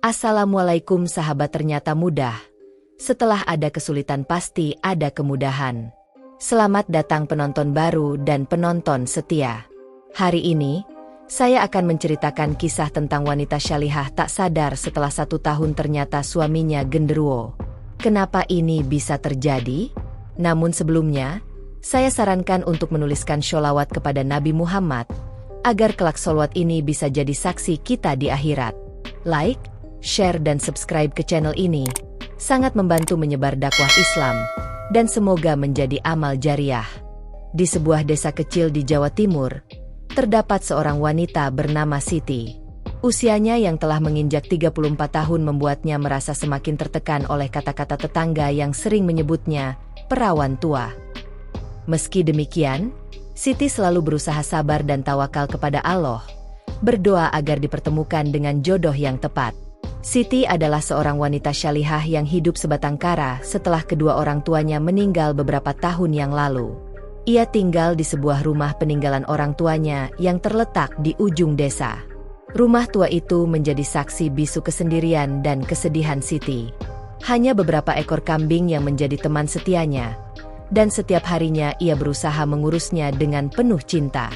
Assalamualaikum sahabat, ternyata mudah. Setelah ada kesulitan pasti ada kemudahan. Selamat datang penonton baru dan penonton setia. Hari ini, saya akan menceritakan kisah tentang wanita syalihah tak sadar setelah 1 tahun ternyata suaminya genderuwo. Kenapa ini bisa terjadi? Namun sebelumnya, saya sarankan untuk menuliskan sholawat kepada Nabi Muhammad, agar kelak sholawat ini bisa jadi saksi kita di akhirat. Like, share dan subscribe ke channel ini, sangat membantu menyebar dakwah Islam, dan semoga menjadi amal jariah. Di sebuah desa kecil di Jawa Timur, terdapat seorang wanita bernama Siti. Usianya yang telah menginjak 34 tahun membuatnya merasa semakin tertekan oleh kata-kata tetangga yang sering menyebutnya perawan tua. Meski demikian, Siti selalu berusaha sabar dan tawakal kepada Allah, berdoa agar dipertemukan dengan jodoh yang tepat. Siti adalah seorang wanita syalihah yang hidup sebatang kara setelah kedua orang tuanya meninggal beberapa tahun yang lalu. Ia tinggal di sebuah rumah peninggalan orang tuanya yang terletak di ujung desa. Rumah tua itu menjadi saksi bisu kesendirian dan kesedihan Siti. Hanya beberapa ekor kambing yang menjadi teman setianya, dan setiap harinya ia berusaha mengurusnya dengan penuh cinta.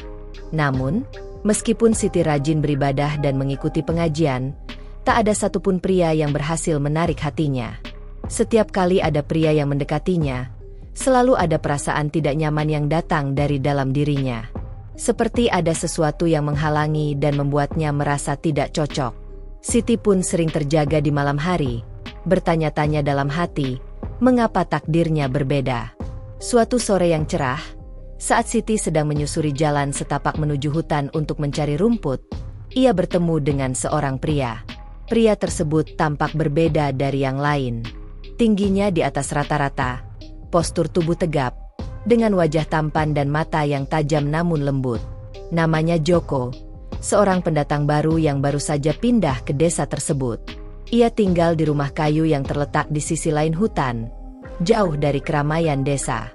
Namun, meskipun Siti rajin beribadah dan mengikuti pengajian, tak ada satupun pria yang berhasil menarik hatinya. Setiap kali ada pria yang mendekatinya, selalu ada perasaan tidak nyaman yang datang dari dalam dirinya. Seperti ada sesuatu yang menghalangi dan membuatnya merasa tidak cocok. Siti pun sering terjaga di malam hari, bertanya-tanya dalam hati, mengapa takdirnya berbeda. Suatu sore yang cerah, saat Siti sedang menyusuri jalan setapak menuju hutan untuk mencari rumput, ia bertemu dengan seorang pria. Pria tersebut tampak berbeda dari yang lain. Tingginya di atas rata-rata, postur tubuh tegap, dengan wajah tampan dan mata yang tajam namun lembut. Namanya Joko, seorang pendatang baru yang baru saja pindah ke desa tersebut. Ia tinggal di rumah kayu yang terletak di sisi lain hutan, jauh dari keramaian desa.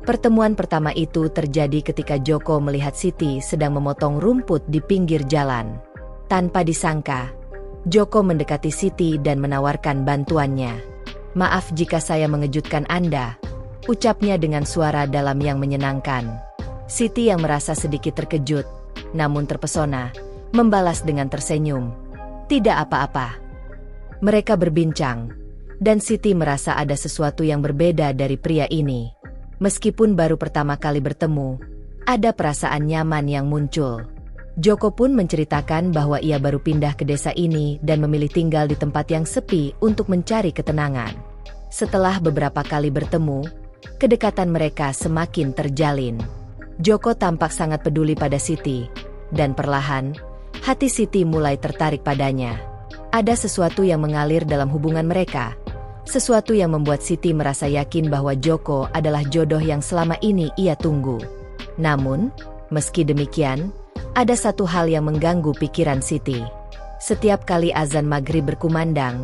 Pertemuan pertama itu terjadi ketika Joko melihat Siti sedang memotong rumput di pinggir jalan. Tanpa disangka, Joko mendekati Siti dan menawarkan bantuannya. "Maaf jika saya mengejutkan Anda," ucapnya dengan suara dalam yang menyenangkan. Siti yang merasa sedikit terkejut, namun terpesona, membalas dengan tersenyum, "Tidak apa-apa." Mereka berbincang, dan Siti merasa ada sesuatu yang berbeda dari pria ini. Meskipun baru pertama kali bertemu, ada perasaan nyaman yang muncul. Joko pun menceritakan bahwa ia baru pindah ke desa ini dan memilih tinggal di tempat yang sepi untuk mencari ketenangan. Setelah beberapa kali bertemu, kedekatan mereka semakin terjalin. Joko tampak sangat peduli pada Siti, dan perlahan, hati Siti mulai tertarik padanya. Ada sesuatu yang mengalir dalam hubungan mereka, sesuatu yang membuat Siti merasa yakin bahwa Joko adalah jodoh yang selama ini ia tunggu. Namun, meski demikian, ada satu hal yang mengganggu pikiran Siti. Setiap kali azan maghrib berkumandang,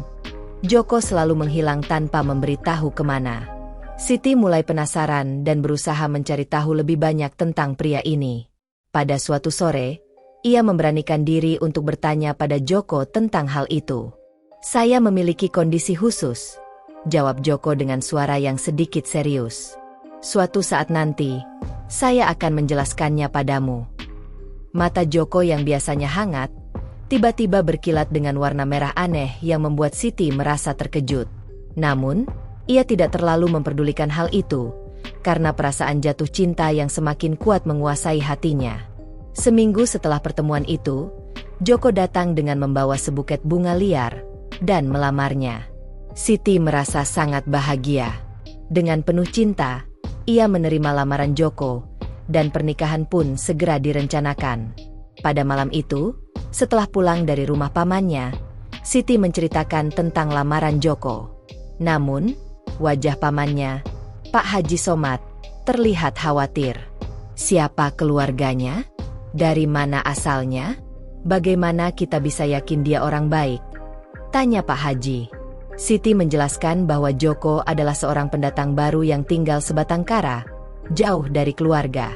Joko selalu menghilang tanpa memberitahu kemana. Siti mulai penasaran dan berusaha mencari tahu lebih banyak tentang pria ini. Pada suatu sore, ia memberanikan diri untuk bertanya pada Joko tentang hal itu. "Saya memiliki kondisi khusus," jawab Joko dengan suara yang sedikit serius. "Suatu saat nanti, saya akan menjelaskannya padamu." Mata Joko yang biasanya hangat, tiba-tiba berkilat dengan warna merah aneh yang membuat Siti merasa terkejut. Namun, ia tidak terlalu memperdulikan hal itu, karena perasaan jatuh cinta yang semakin kuat menguasai hatinya. Seminggu setelah pertemuan itu, Joko datang dengan membawa sebuket bunga liar, dan melamarnya. Siti merasa sangat bahagia. Dengan penuh cinta, ia menerima lamaran Joko, dan pernikahan pun segera direncanakan. Pada malam itu, setelah pulang dari rumah pamannya, Siti menceritakan tentang lamaran Joko. Namun, wajah pamannya, Pak Haji Somad, terlihat khawatir. "Siapa keluarganya? Dari mana asalnya? Bagaimana kita bisa yakin dia orang baik?" tanya Pak Haji. Siti menjelaskan bahwa Joko adalah seorang pendatang baru yang tinggal sebatang kara, jauh dari keluarga.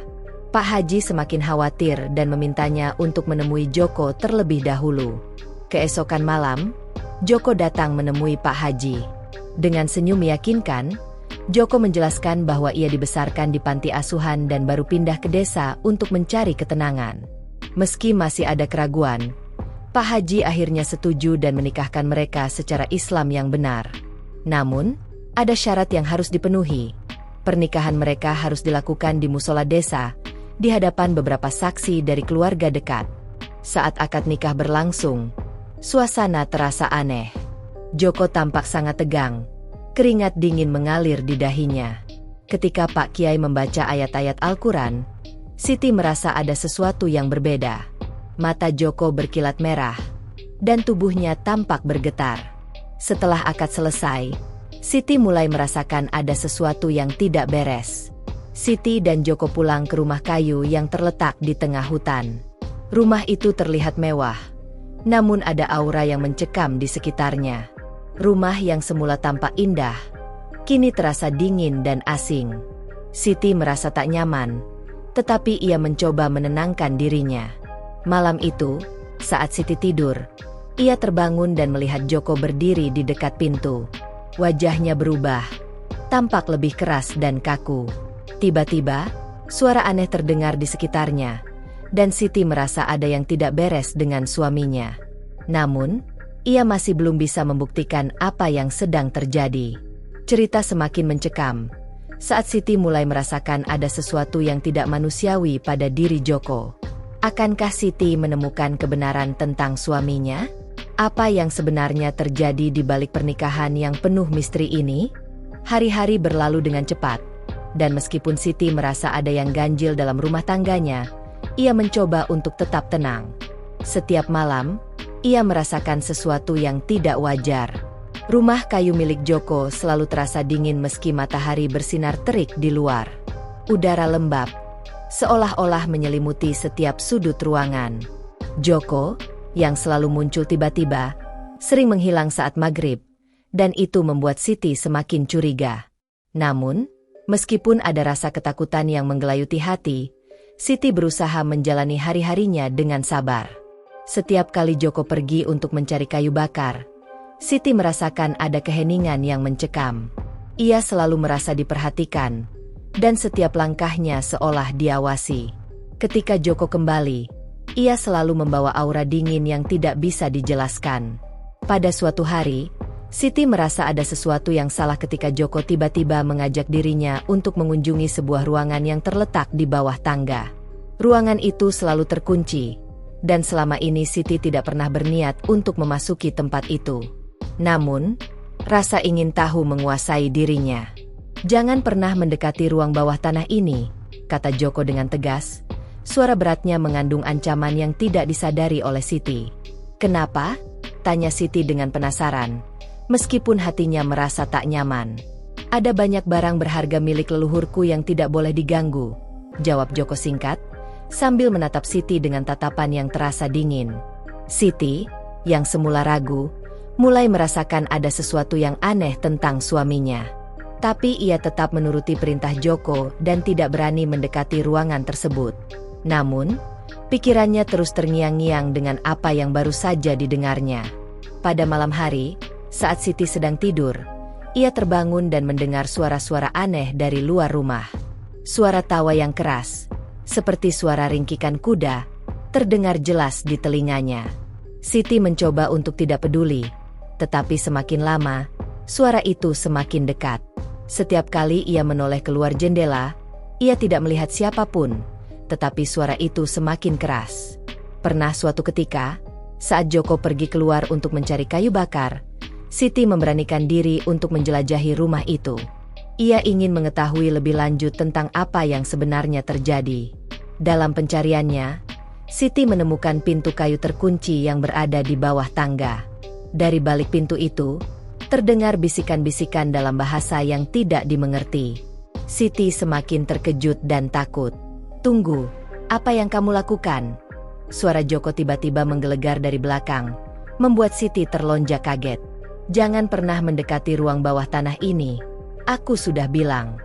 Pak Haji semakin khawatir dan memintanya untuk menemui Joko terlebih dahulu. Keesokan malam, Joko datang menemui Pak Haji. Dengan senyum meyakinkan, Joko menjelaskan bahwa ia dibesarkan di panti asuhan dan baru pindah ke desa untuk mencari ketenangan. Meski masih ada keraguan, Pak Haji akhirnya setuju dan menikahkan mereka secara Islam yang benar. Namun, ada syarat yang harus dipenuhi. Pernikahan mereka harus dilakukan di musola desa, di hadapan beberapa saksi dari keluarga dekat. Saat akad nikah berlangsung, suasana terasa aneh. Joko tampak sangat tegang. Keringat dingin mengalir di dahinya. Ketika Pak Kiai membaca ayat-ayat Al-Quran, Siti merasa ada sesuatu yang berbeda. Mata Joko berkilat merah, dan tubuhnya tampak bergetar. Setelah akad selesai, Siti mulai merasakan ada sesuatu yang tidak beres. Siti dan Joko pulang ke rumah kayu yang terletak di tengah hutan. Rumah itu terlihat mewah, namun ada aura yang mencekam di sekitarnya. Rumah yang semula tampak indah, kini terasa dingin dan asing. Siti merasa tak nyaman, tetapi ia mencoba menenangkan dirinya. Malam itu, saat Siti tidur, ia terbangun dan melihat Joko berdiri di dekat pintu. Wajahnya berubah, tampak lebih keras dan kaku. Tiba-tiba, suara aneh terdengar di sekitarnya, dan Siti merasa ada yang tidak beres dengan suaminya. Namun, ia masih belum bisa membuktikan apa yang sedang terjadi. Cerita semakin mencekam, saat Siti mulai merasakan ada sesuatu yang tidak manusiawi pada diri Joko. Akankah Siti menemukan kebenaran tentang suaminya? Apa yang sebenarnya terjadi di balik pernikahan yang penuh misteri ini? Hari-hari berlalu dengan cepat, dan meskipun Siti merasa ada yang ganjil dalam rumah tangganya, ia mencoba untuk tetap tenang. Setiap malam, ia merasakan sesuatu yang tidak wajar. Rumah kayu milik Joko selalu terasa dingin meski matahari bersinar terik di luar. Udara lembab, seolah-olah menyelimuti setiap sudut ruangan. Joko, yang selalu muncul tiba-tiba, sering menghilang saat maghrib, dan itu membuat Siti semakin curiga. Namun, meskipun ada rasa ketakutan yang menggelayuti hati, Siti berusaha menjalani hari-harinya dengan sabar. Setiap kali Joko pergi untuk mencari kayu bakar, Siti merasakan ada keheningan yang mencekam. Ia selalu merasa diperhatikan, dan setiap langkahnya seolah diawasi. Ketika Joko kembali, ia selalu membawa aura dingin yang tidak bisa dijelaskan. Pada suatu hari, Siti merasa ada sesuatu yang salah ketika Joko tiba-tiba mengajak dirinya untuk mengunjungi sebuah ruangan yang terletak di bawah tangga. Ruangan itu selalu terkunci, dan selama ini Siti tidak pernah berniat untuk memasuki tempat itu. Namun, rasa ingin tahu menguasai dirinya. "Jangan pernah mendekati ruang bawah tanah ini," kata Joko dengan tegas. Suara beratnya mengandung ancaman yang tidak disadari oleh Siti. "Kenapa?" tanya Siti dengan penasaran. Meskipun hatinya merasa tak nyaman. "Ada banyak barang berharga milik leluhurku yang tidak boleh diganggu," jawab Joko singkat, sambil menatap Siti dengan tatapan yang terasa dingin. Siti, yang semula ragu, mulai merasakan ada sesuatu yang aneh tentang suaminya. Tapi ia tetap menuruti perintah Joko dan tidak berani mendekati ruangan tersebut. Namun, pikirannya terus terngiang-ngiang dengan apa yang baru saja didengarnya. Pada malam hari, saat Siti sedang tidur, ia terbangun dan mendengar suara-suara aneh dari luar rumah. Suara tawa yang keras, seperti suara ringkikan kuda, terdengar jelas di telinganya. Siti mencoba untuk tidak peduli, tetapi semakin lama, suara itu semakin dekat. Setiap kali ia menoleh keluar jendela, ia tidak melihat siapapun, tetapi suara itu semakin keras. Pernah suatu ketika, saat Joko pergi keluar untuk mencari kayu bakar, Siti memberanikan diri untuk menjelajahi rumah itu. Ia ingin mengetahui lebih lanjut tentang apa yang sebenarnya terjadi. Dalam pencariannya, Siti menemukan pintu kayu terkunci yang berada di bawah tangga. Dari balik pintu itu, terdengar bisikan-bisikan dalam bahasa yang tidak dimengerti. Siti semakin terkejut dan takut. "Tunggu, apa yang kamu lakukan?" Suara Joko tiba-tiba menggelegar dari belakang, membuat Siti terlonjak kaget. "Jangan pernah mendekati ruang bawah tanah ini, aku sudah bilang."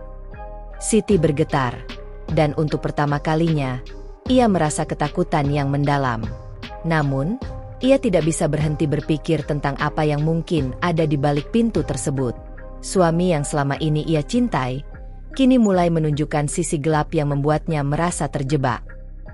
Siti bergetar, dan untuk pertama kalinya, ia merasa ketakutan yang mendalam. Namun, Ia tidak bisa berhenti berpikir tentang apa yang mungkin ada di balik pintu tersebut. Suami yang selama ini ia cintai, kini mulai menunjukkan sisi gelap yang membuatnya merasa terjebak.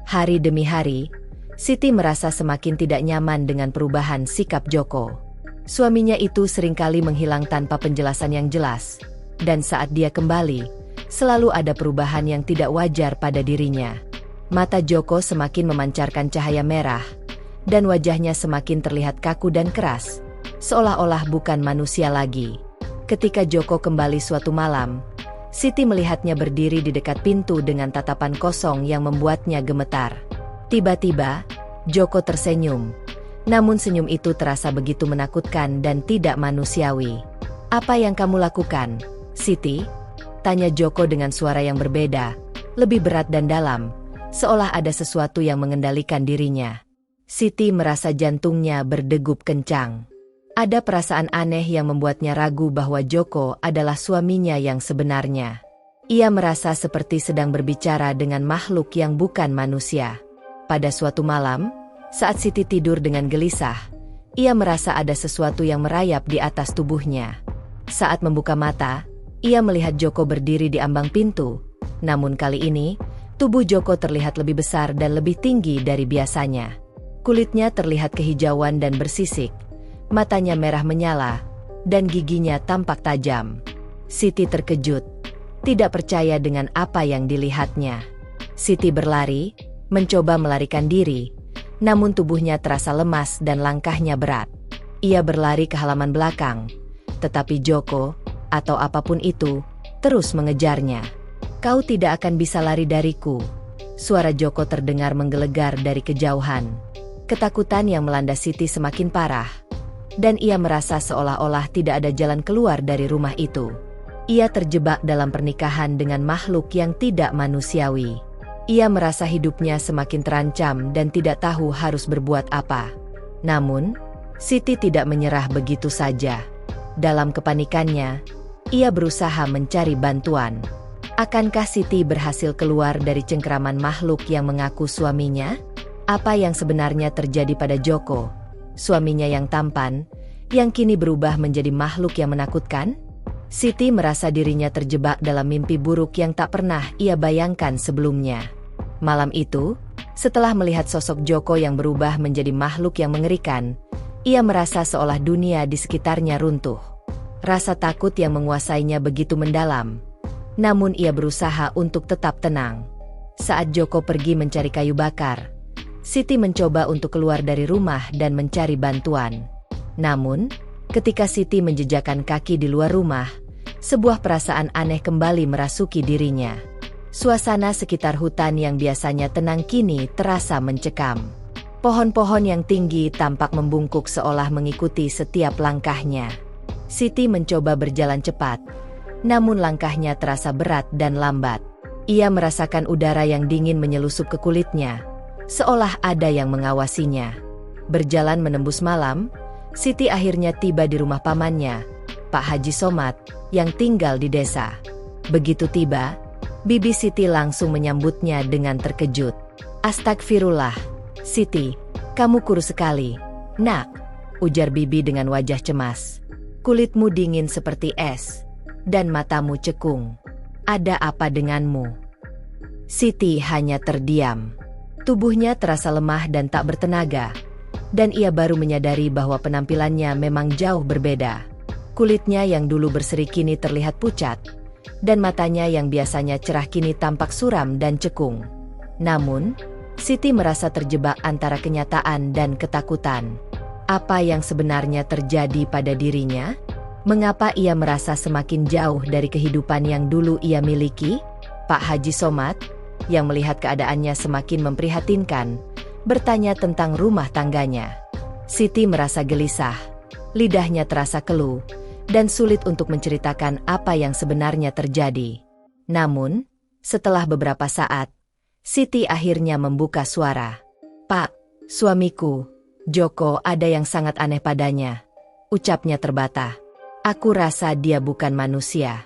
Hari demi hari, Siti merasa semakin tidak nyaman dengan perubahan sikap Joko. Suaminya itu seringkali menghilang tanpa penjelasan yang jelas, dan saat dia kembali, selalu ada perubahan yang tidak wajar pada dirinya. Mata Joko semakin memancarkan cahaya merah, dan wajahnya semakin terlihat kaku dan keras, seolah-olah bukan manusia lagi. Ketika Joko kembali suatu malam, Siti melihatnya berdiri di dekat pintu dengan tatapan kosong yang membuatnya gemetar. Tiba-tiba, Joko tersenyum. Namun senyum itu terasa begitu menakutkan dan tidak manusiawi. "Apa yang kamu lakukan, Siti?" tanya Joko dengan suara yang berbeda, lebih berat dan dalam, seolah ada sesuatu yang mengendalikan dirinya. Siti merasa jantungnya berdegup kencang. Ada perasaan aneh yang membuatnya ragu bahwa Joko adalah suaminya yang sebenarnya. Ia merasa seperti sedang berbicara dengan makhluk yang bukan manusia. Pada suatu malam, saat Siti tidur dengan gelisah, ia merasa ada sesuatu yang merayap di atas tubuhnya. Saat membuka mata, ia melihat Joko berdiri di ambang pintu. Namun kali ini, tubuh Joko terlihat lebih besar dan lebih tinggi dari biasanya. Kulitnya terlihat kehijauan dan bersisik, matanya merah menyala, dan giginya tampak tajam. Siti terkejut, tidak percaya dengan apa yang dilihatnya. Siti berlari, mencoba melarikan diri, namun tubuhnya terasa lemas dan langkahnya berat. Ia berlari ke halaman belakang, tetapi Joko, atau apapun itu, terus mengejarnya. "Kau tidak akan bisa lari dariku." Suara Joko terdengar menggelegar dari kejauhan. Ketakutan yang melanda Siti semakin parah, dan ia merasa seolah-olah tidak ada jalan keluar dari rumah itu. Ia terjebak dalam pernikahan dengan makhluk yang tidak manusiawi. Ia merasa hidupnya semakin terancam dan tidak tahu harus berbuat apa. Namun, Siti tidak menyerah begitu saja. Dalam kepanikannya, ia berusaha mencari bantuan. Akankah Siti berhasil keluar dari cengkeraman makhluk yang mengaku suaminya? Apa yang sebenarnya terjadi pada Joko, suaminya yang tampan, yang kini berubah menjadi makhluk yang menakutkan? Siti merasa dirinya terjebak dalam mimpi buruk yang tak pernah ia bayangkan sebelumnya. Malam itu, setelah melihat sosok Joko yang berubah menjadi makhluk yang mengerikan, ia merasa seolah dunia di sekitarnya runtuh. Rasa takut yang menguasainya begitu mendalam. Namun ia berusaha untuk tetap tenang. Saat Joko pergi mencari kayu bakar, Siti mencoba untuk keluar dari rumah dan mencari bantuan. Namun, ketika Siti menjejakkan kaki di luar rumah, sebuah perasaan aneh kembali merasuki dirinya. Suasana sekitar hutan yang biasanya tenang kini terasa mencekam. Pohon-pohon yang tinggi tampak membungkuk seolah mengikuti setiap langkahnya. Siti mencoba berjalan cepat, namun langkahnya terasa berat dan lambat. Ia merasakan udara yang dingin menyelusup ke kulitnya, seolah ada yang mengawasinya. Berjalan menembus malam, Siti akhirnya tiba di rumah pamannya, Pak Haji Somad, yang tinggal di desa. Begitu tiba, Bibi Siti langsung menyambutnya dengan terkejut. "Astagfirullah, Siti, kamu kurus sekali, nak," ujar Bibi dengan wajah cemas. "Kulitmu dingin seperti es, dan matamu cekung. Ada apa denganmu?" Siti hanya terdiam. Tubuhnya terasa lemah dan tak bertenaga, dan ia baru menyadari bahwa penampilannya memang jauh berbeda. Kulitnya yang dulu berseri kini terlihat pucat, dan matanya yang biasanya cerah kini tampak suram dan cekung. Namun, Siti merasa terjebak antara kenyataan dan ketakutan. Apa yang sebenarnya terjadi pada dirinya? Mengapa ia merasa semakin jauh dari kehidupan yang dulu ia miliki? Pak Haji Somad, yang melihat keadaannya semakin memprihatinkan, bertanya tentang rumah tangganya. Siti merasa gelisah, lidahnya terasa keluh, dan sulit untuk menceritakan apa yang sebenarnya terjadi. Namun, setelah beberapa saat, Siti akhirnya membuka suara. "Pak, suamiku, Joko, ada yang sangat aneh padanya," ucapnya terbata. "Aku rasa dia bukan manusia."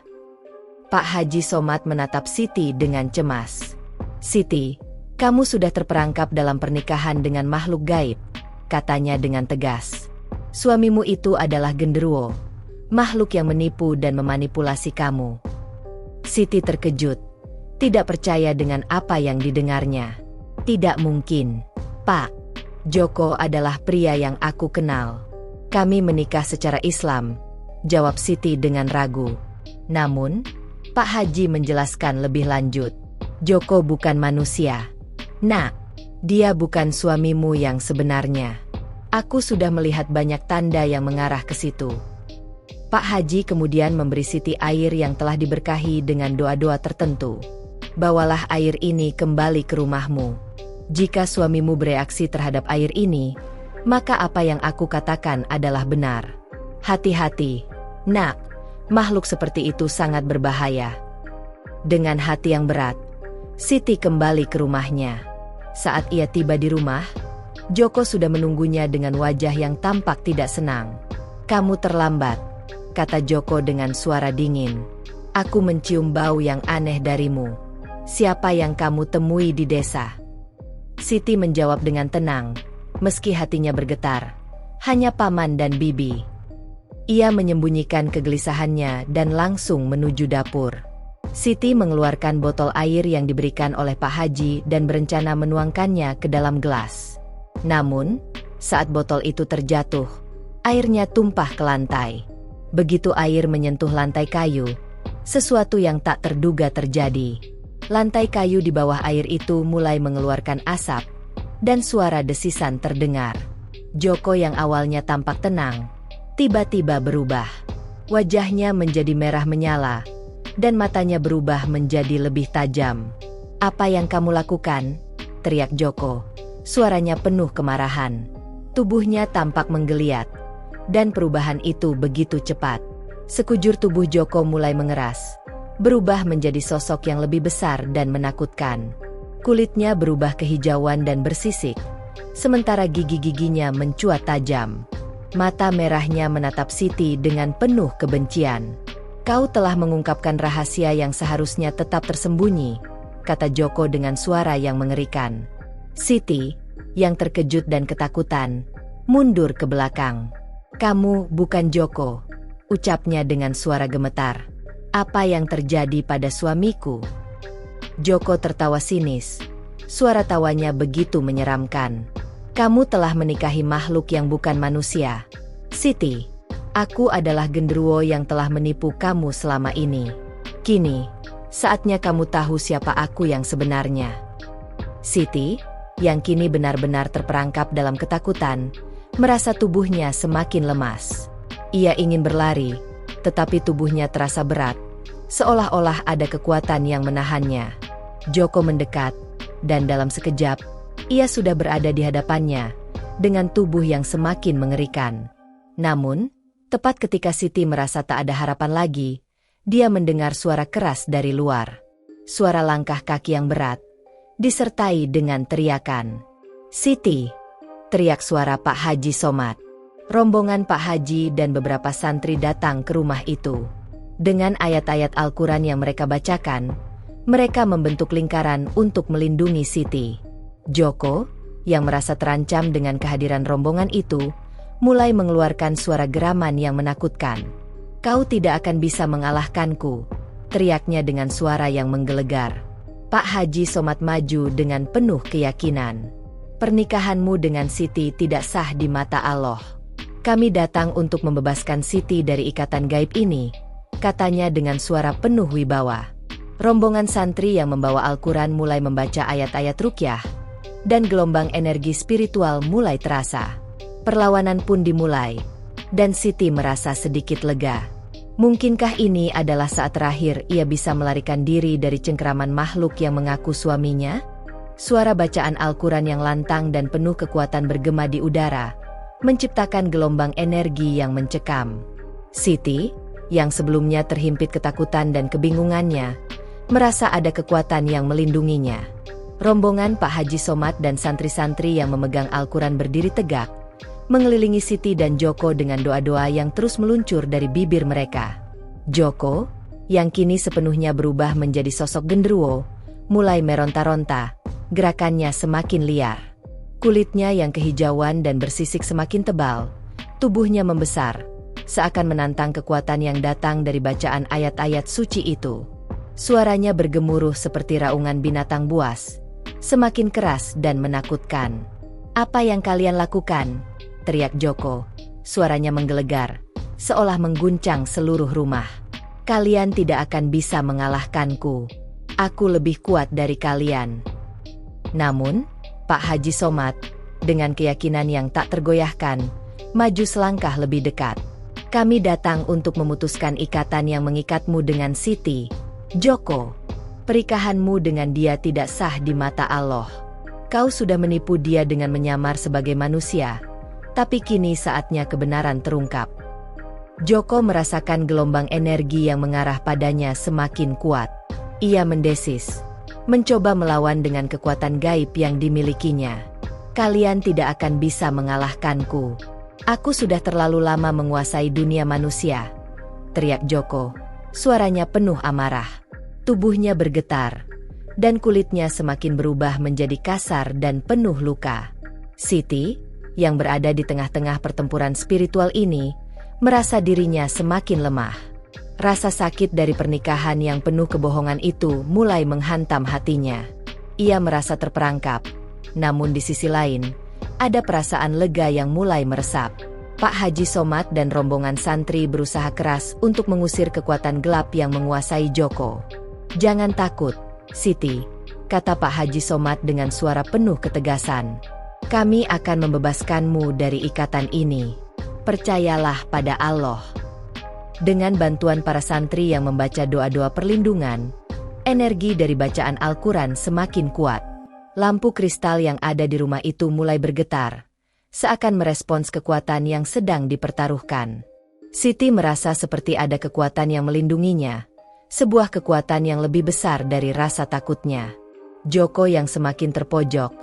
Pak Haji Somad menatap Siti dengan cemas. "Siti, kamu sudah terperangkap dalam pernikahan dengan makhluk gaib. katanya dengan tegas. Suamimu itu adalah genderuwo, makhluk yang menipu dan memanipulasi kamu. Siti terkejut, tidak percaya dengan apa yang didengarnya. Tidak mungkin, Pak. Joko adalah pria yang aku kenal. Kami menikah secara Islam, jawab Siti dengan ragu. Namun, Pak Haji menjelaskan lebih lanjut. Joko bukan manusia. Nak, dia bukan suamimu yang sebenarnya. Aku sudah melihat banyak tanda yang mengarah ke situ. Pak Haji kemudian memberi Siti air yang telah diberkahi dengan doa-doa tertentu. Bawalah air ini kembali ke rumahmu. Jika suamimu bereaksi terhadap air ini, maka apa yang aku katakan adalah benar. Hati-hati, nak, makhluk seperti itu sangat berbahaya. Dengan hati yang berat, Siti kembali ke rumahnya. Saat ia tiba di rumah, Joko sudah menunggunya dengan wajah yang tampak tidak senang. Kamu terlambat, kata Joko dengan suara dingin. Aku mencium bau yang aneh darimu. Siapa yang kamu temui di desa? Siti menjawab dengan tenang, meski hatinya bergetar. Hanya paman dan bibi. Ia menyembunyikan kegelisahannya dan langsung menuju dapur. Siti mengeluarkan botol air yang diberikan oleh Pak Haji dan berencana menuangkannya ke dalam gelas. Namun, saat botol itu terjatuh, airnya tumpah ke lantai. Begitu air menyentuh lantai kayu, sesuatu yang tak terduga terjadi. Lantai kayu di bawah air itu mulai mengeluarkan asap, dan suara desisan terdengar. Joko yang awalnya tampak tenang, tiba-tiba berubah. Wajahnya menjadi merah menyala, dan matanya berubah menjadi lebih tajam. Apa yang kamu lakukan? Teriak Joko. Suaranya penuh kemarahan. Tubuhnya tampak menggeliat, dan perubahan itu begitu cepat. Sekujur tubuh Joko mulai mengeras, berubah menjadi sosok yang lebih besar dan menakutkan. Kulitnya berubah kehijauan dan bersisik, sementara gigi-giginya mencuat tajam. Mata merahnya menatap Siti dengan penuh kebencian. Kau telah mengungkapkan rahasia yang seharusnya tetap tersembunyi, kata Joko dengan suara yang mengerikan. Siti, yang terkejut dan ketakutan, mundur ke belakang. Kamu bukan Joko, ucapnya dengan suara gemetar. Apa yang terjadi pada suamiku? Joko tertawa sinis. Suara tawanya begitu menyeramkan. Kamu telah menikahi makhluk yang bukan manusia. Siti, aku adalah genderuwo yang telah menipu kamu selama ini. Kini, saatnya kamu tahu siapa aku yang sebenarnya. Siti, yang kini benar-benar terperangkap dalam ketakutan, merasa tubuhnya semakin lemas. Ia ingin berlari, tetapi tubuhnya terasa berat, seolah-olah ada kekuatan yang menahannya. Joko mendekat, dan dalam sekejap, ia sudah berada di hadapannya, dengan tubuh yang semakin mengerikan. Namun, tepat ketika Siti merasa tak ada harapan lagi, dia mendengar suara keras dari luar. Suara langkah kaki yang berat, disertai dengan teriakan. Siti! Teriak suara Pak Haji Somad. Rombongan Pak Haji dan beberapa santri datang ke rumah itu. Dengan ayat-ayat Al-Quran yang mereka bacakan, mereka membentuk lingkaran untuk melindungi Siti. Joko, yang merasa terancam dengan kehadiran rombongan itu, mulai mengeluarkan suara geraman yang menakutkan. Kau tidak akan bisa mengalahkanku, teriaknya dengan suara yang menggelegar. Pak Haji Somad maju dengan penuh keyakinan. Pernikahanmu dengan Siti tidak sah di mata Allah. Kami datang untuk membebaskan Siti dari ikatan gaib ini, katanya dengan suara penuh wibawa. Rombongan santri yang membawa Al-Quran mulai membaca ayat-ayat ruqyah, dan gelombang energi spiritual mulai terasa. Perlawanan pun dimulai, dan Siti merasa sedikit lega. Mungkinkah ini adalah saat terakhir ia bisa melarikan diri dari cengkeraman makhluk yang mengaku suaminya? Suara bacaan Al-Quran yang lantang dan penuh kekuatan bergema di udara, menciptakan gelombang energi yang mencekam. Siti, yang sebelumnya terhimpit ketakutan dan kebingungannya, merasa ada kekuatan yang melindunginya. Rombongan Pak Haji Somad dan santri-santri yang memegang Al-Quran berdiri tegak, mengelilingi Siti dan Joko dengan doa-doa yang terus meluncur dari bibir mereka. Joko, yang kini sepenuhnya berubah menjadi sosok genderuwo, mulai meronta-ronta, gerakannya semakin liar. Kulitnya yang kehijauan dan bersisik semakin tebal, tubuhnya membesar, seakan menantang kekuatan yang datang dari bacaan ayat-ayat suci itu. Suaranya bergemuruh seperti raungan binatang buas, semakin keras dan menakutkan. "Apa yang kalian lakukan?" teriak Joko. Suaranya menggelegar, seolah mengguncang seluruh rumah. "Kalian tidak akan bisa mengalahkanku. Aku lebih kuat dari kalian." Namun, Pak Haji Somad, dengan keyakinan yang tak tergoyahkan, maju selangkah lebih dekat. "Kami datang untuk memutuskan ikatan yang mengikatmu dengan Siti, Joko. Pernikahanmu dengan dia tidak sah di mata Allah. Kau sudah menipu dia dengan menyamar sebagai manusia, tapi kini saatnya kebenaran terungkap." Joko merasakan gelombang energi yang mengarah padanya semakin kuat. Ia mendesis, mencoba melawan dengan kekuatan gaib yang dimilikinya. "Kalian tidak akan bisa mengalahkanku. Aku sudah terlalu lama menguasai dunia manusia," teriak Joko. Suaranya penuh amarah. Tubuhnya bergetar, dan kulitnya semakin berubah menjadi kasar dan penuh luka. Siti, yang berada di tengah-tengah pertempuran spiritual ini, merasa dirinya semakin lemah. Rasa sakit dari pernikahan yang penuh kebohongan itu mulai menghantam hatinya. Ia merasa terperangkap, namun di sisi lain, ada perasaan lega yang mulai meresap. Pak Haji Somad dan rombongan santri berusaha keras untuk mengusir kekuatan gelap yang menguasai Joko. "Jangan takut, Siti," kata Pak Haji Somad dengan suara penuh ketegasan. "Kami akan membebaskanmu dari ikatan ini. Percayalah pada Allah." Dengan bantuan para santri yang membaca doa-doa perlindungan, energi dari bacaan Al-Quran semakin kuat. Lampu kristal yang ada di rumah itu mulai bergetar, seakan merespons kekuatan yang sedang dipertaruhkan. Siti merasa seperti ada kekuatan yang melindunginya, sebuah kekuatan yang lebih besar dari rasa takutnya. Joko yang semakin terpojok,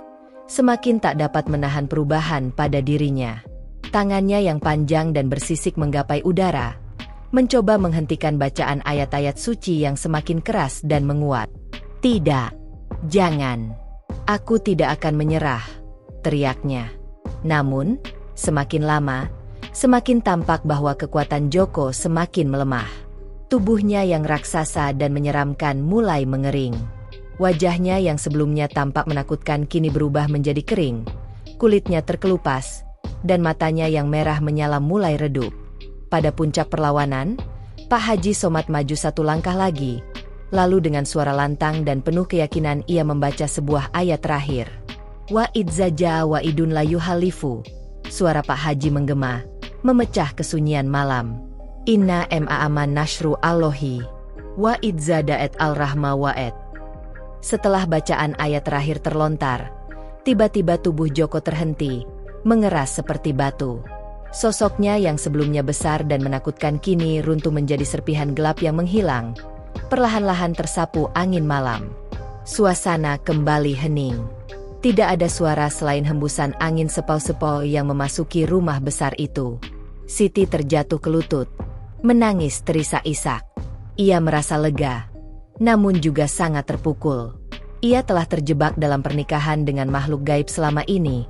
semakin tak dapat menahan perubahan pada dirinya. Tangannya yang panjang dan bersisik menggapai udara, mencoba menghentikan bacaan ayat-ayat suci yang semakin keras dan menguat. "Tidak, jangan. Aku tidak akan menyerah," teriaknya. Namun, semakin lama, semakin tampak bahwa kekuatan Joko semakin melemah. Tubuhnya yang raksasa dan menyeramkan mulai mengering. Wajahnya yang sebelumnya tampak menakutkan kini berubah menjadi kering. Kulitnya terkelupas, dan matanya yang merah menyala mulai redup. Pada puncak perlawanan, Pak Haji Somad maju satu langkah lagi. Lalu dengan suara lantang dan penuh keyakinan ia membaca sebuah ayat terakhir. "Wa idzaja wa idun layu halifu." Suara Pak Haji menggema, memecah kesunyian malam. "Inna ma'aman nashru Allahi. Wa idzada et al-rahma wa et." Setelah bacaan ayat terakhir terlontar, tiba-tiba tubuh Joko terhenti, mengeras seperti batu. Sosoknya yang sebelumnya besar dan menakutkan kini runtuh menjadi serpihan gelap yang menghilang. Perlahan-lahan tersapu angin malam. Suasana kembali hening. Tidak ada suara selain hembusan angin sepau-sepau yang memasuki rumah besar itu. Siti terjatuh ke lutut, menangis terisak-isak. Ia merasa lega, namun juga sangat terpukul. Ia telah terjebak dalam pernikahan dengan makhluk gaib selama ini,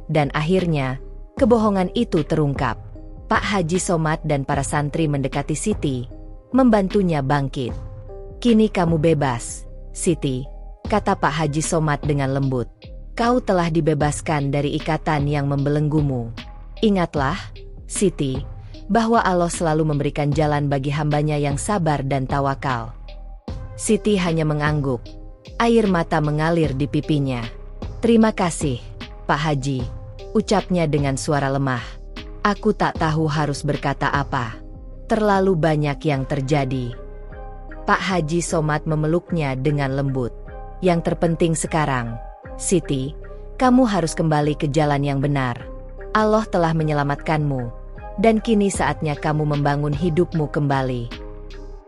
dan akhirnya kebohongan itu terungkap. Pak Haji Somad dan para santri mendekati Siti, membantunya bangkit. "Kini kamu bebas, Siti," kata Pak Haji Somad dengan lembut. "Kau telah dibebaskan dari ikatan yang membelenggumu. Ingatlah, Siti, bahwa Allah selalu memberikan jalan bagi hambanya yang sabar dan tawakal." Siti hanya mengangguk. Air mata mengalir di pipinya. "Terima kasih, Pak Haji," ucapnya dengan suara lemah. "Aku tak tahu harus berkata apa. Terlalu banyak yang terjadi." Pak Haji Somad memeluknya dengan lembut. "Yang terpenting sekarang, Siti, kamu harus kembali ke jalan yang benar. Allah telah menyelamatkanmu, dan kini saatnya kamu membangun hidupmu kembali."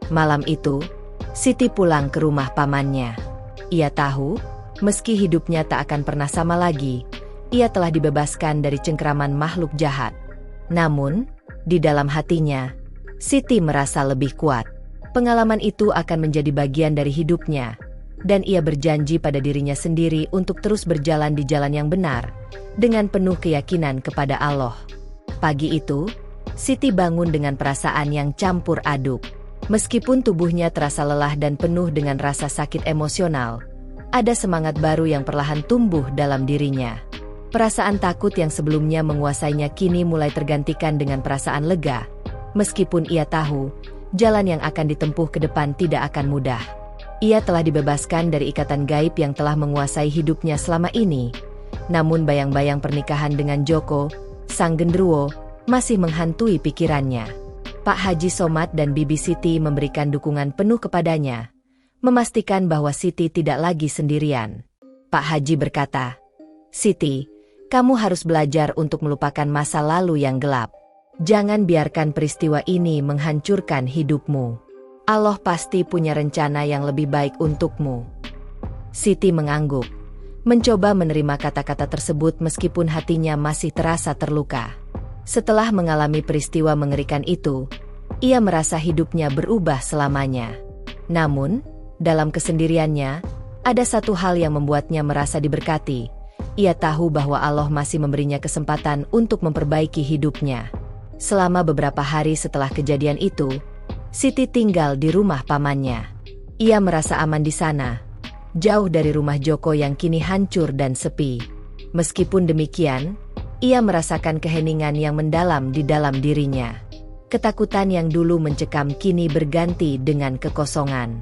Malam itu, Siti pulang ke rumah pamannya. Ia tahu, meski hidupnya tak akan pernah sama lagi, ia telah dibebaskan dari cengkeraman makhluk jahat. Namun, di dalam hatinya, Siti merasa lebih kuat. Pengalaman itu akan menjadi bagian dari hidupnya, dan ia berjanji pada dirinya sendiri untuk terus berjalan di jalan yang benar, dengan penuh keyakinan kepada Allah. Pagi itu, Siti bangun dengan perasaan yang campur aduk. Meskipun tubuhnya terasa lelah dan penuh dengan rasa sakit emosional, ada semangat baru yang perlahan tumbuh dalam dirinya. Perasaan takut yang sebelumnya menguasainya kini mulai tergantikan dengan perasaan lega, meskipun ia tahu, jalan yang akan ditempuh ke depan tidak akan mudah. Ia telah dibebaskan dari ikatan gaib yang telah menguasai hidupnya selama ini. Namun bayang-bayang pernikahan dengan Joko, sang genderuwo, masih menghantui pikirannya. Pak Haji Somad dan Bibi Siti memberikan dukungan penuh kepadanya, memastikan bahwa Siti tidak lagi sendirian. Pak Haji berkata, "Siti, kamu harus belajar untuk melupakan masa lalu yang gelap. Jangan biarkan peristiwa ini menghancurkan hidupmu. Allah pasti punya rencana yang lebih baik untukmu." Siti mengangguk, mencoba menerima kata-kata tersebut meskipun hatinya masih terasa terluka. Setelah mengalami peristiwa mengerikan itu, ia merasa hidupnya berubah selamanya. Namun, dalam kesendiriannya, ada satu hal yang membuatnya merasa diberkati. Ia tahu bahwa Allah masih memberinya kesempatan untuk memperbaiki hidupnya. Selama beberapa hari setelah kejadian itu, Siti tinggal di rumah pamannya. Ia merasa aman di sana, jauh dari rumah Joko yang kini hancur dan sepi. Meskipun demikian, ia merasakan keheningan yang mendalam di dalam dirinya. Ketakutan yang dulu mencekam kini berganti dengan kekosongan.